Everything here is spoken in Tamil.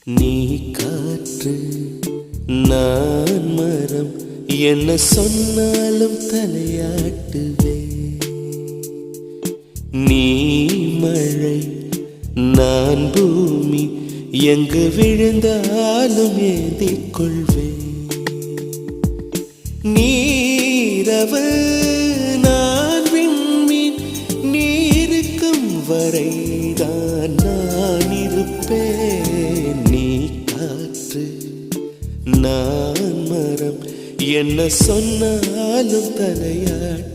நீ காற்று நான் மரம், என்ன சொன்னாலும் தலையாட்டுவே. நீ மழை நான் பூமி, எங்கு விழுந்தாலும் ஏந்திக் கொள்வே. நீரவு நான் விண்மீன், நீருக்கும் வரைதான் நான் இருப்பேன். நீ காற்று நான் மரம், என்ன சொன்னாலும் தலையாட்டு